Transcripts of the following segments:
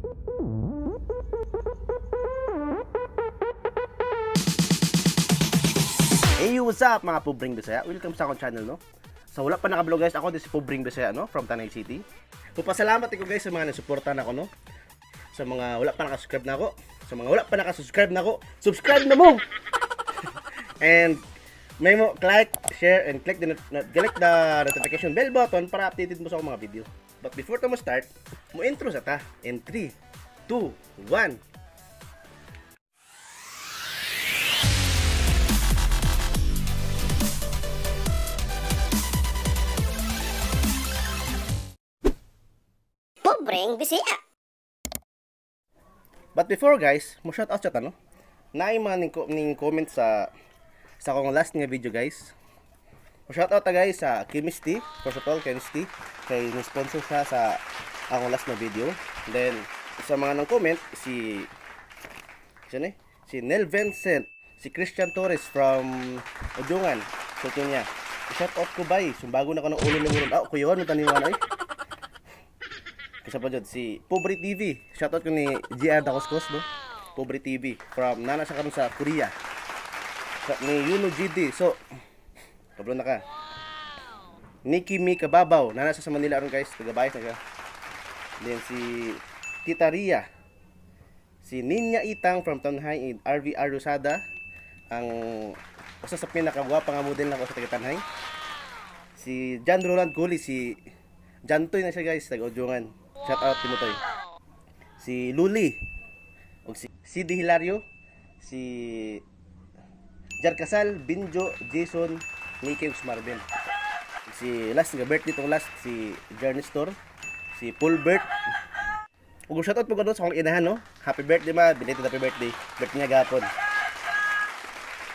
Hey, what's up mga Pobring Bisaya? Welcome sa akong channel, no? So wala pa naka-vlog guys, ako din si Pobring Bisaya, no? From Tanay City. Papasalamat ko guys sa mga nasuportahan ako, no? Sa mga wala pa nakasubscribe na ako, sa mga wala pa nakasubscribe na ako, subscribe na mo! And may mo like, share, and click the notification bell button para updated mo sa akong mga video. But before mo start, mo intro sa ta. In 3, 2, 1. Pobring Bisaya. But before guys, mo shout out sa no. Naay mga ning comment sa akong last nga video guys. Mo shout out ta guys sa Chemistry, first of all Chemistry kay ni sponsor siya sa akong last na video. Then sa mga nang comment si Nel Vincent, si Christian Torres from Ujungan. So niya. Shout out ko bay, sumbago na ko ng ulo ng ulo. Ah, kuyawan mo taniwan ay. Kasi pa dyan, si Pobre TV. Shoutout ko ni GR Dakoskos, no? Pobre TV. From nana siya karon sa Korea. Ni Yuno GD. So, kablo na ka. Nikki Mi Kababaw. Nana siya sa Manila ron guys. Tagabayas na siya. Then si Tita Ria. Si Ninya Itang from Tanhay in RVR Rosada. Ang isa sa pinakagwapa nga model na ko sa Tanhay. Si John Roland Guli. Si Jantoy na siya guys. Taga-Ujungan. Shout out Timotoy. Si Luli. O si CD Hilario. Si Jar Casal, Binjo, Jason, Nicky Marvin. Si last nga birthday tong last si Journey Store. Si Pulbert. Ug shout out po gado sa akong inahan no. Happy birthday ma, belated happy birthday. Birthday niya gapon.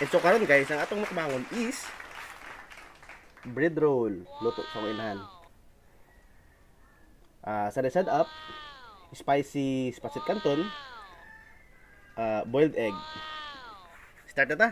And so karon guys, ang atong makamangon is bread roll. Luto sa akong inahan. Sa side up, spicy spatsit canton, boiled egg. Start na ta.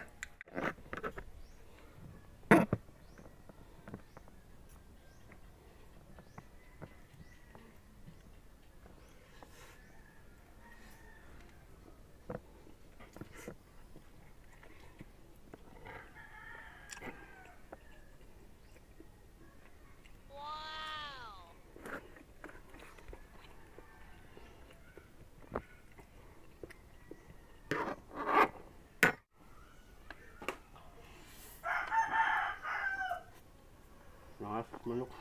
Manok.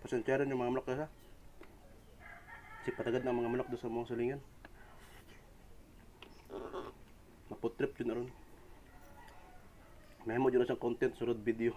Pasensyaran yung mga manok na sa. Kasi patagad ng mga manok doon sa mga sulingan. Maputrip yun na ron. May mo dyan na siyang content surod video.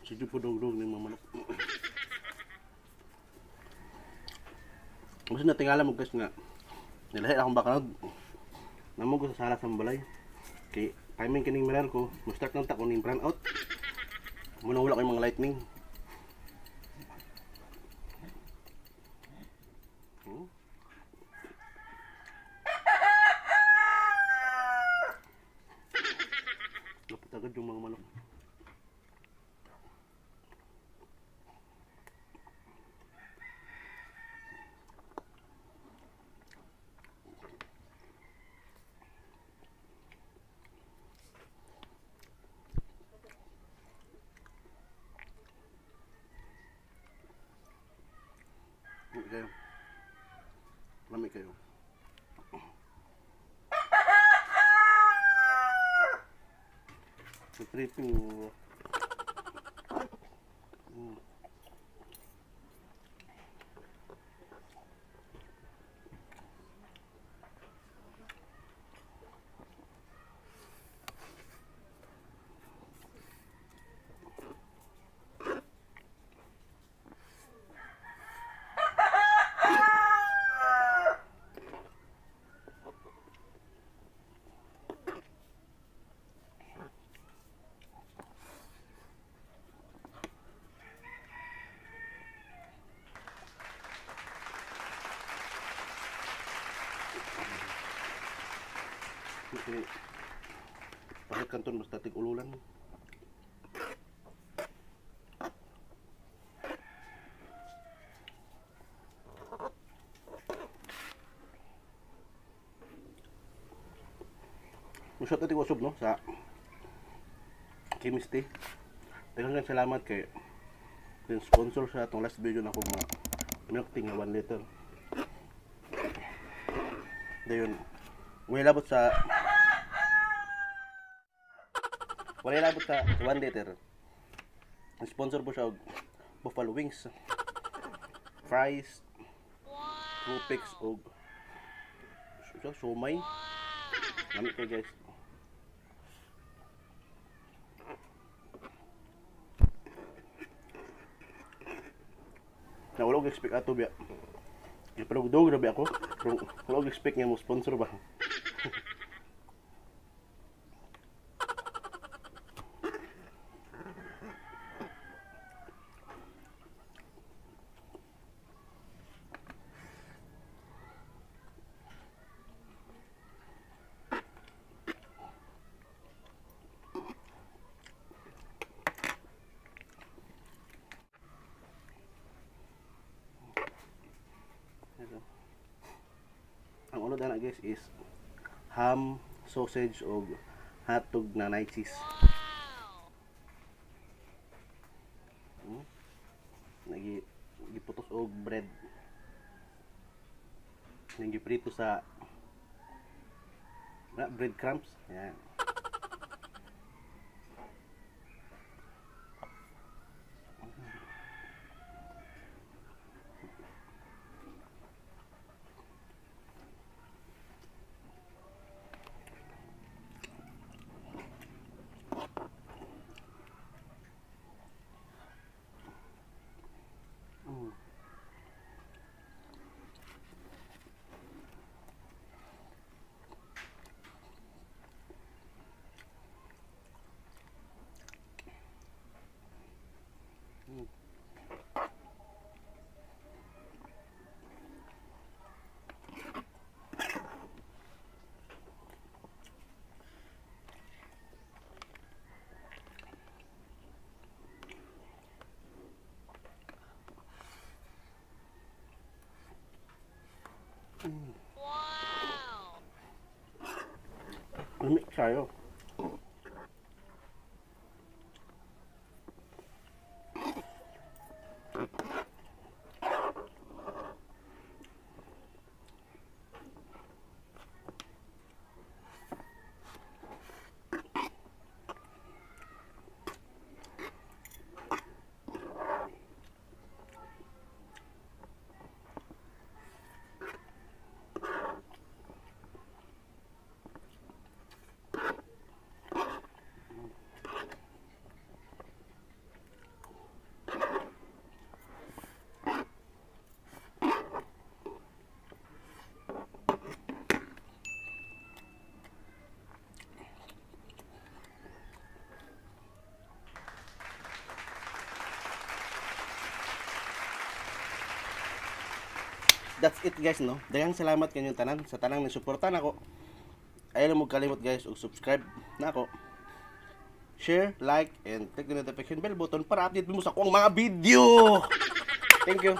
Sige po dog ni mga manok. Mas natingala mo guys nga nilahi akong bakanod. Namo ko sa sala sa balay. Kay timing kining mirar ko, mo-start nang ta kuning brown out. Muna wala kay mga lightning. Dapat agad yung mga manok. Kayo. Lamig kayo. Tripping. Ini pakai kanton basta tig ululan. Musot ati wasub no sa Chemistry. Daghang salamat kay yung sponsor sa atong last video na ko mga milk tea nga 1 liter. Dayon wala labot sa 1 liter. Sponsor po siya og buffalo wings, fries, Rupix og somay. Namit kay guys. Na wala ko expect ato biya. Pero dog grabe ako. Pero wala ko expect nga mo sponsor ba. Ang unod ana guys is ham, sausage o hotdog na night cheese. Giputos og bread. Ning giprito sa bread crumbs. Yan. Wow. Lamig kayo. that's it guys no. Daghang salamat kanyong tanan sa tanang nisuportan ako. Ayaw mo kalimot guys og subscribe na ako. Share, like, and click the notification bell button para update mo sa akong mga video. Thank you.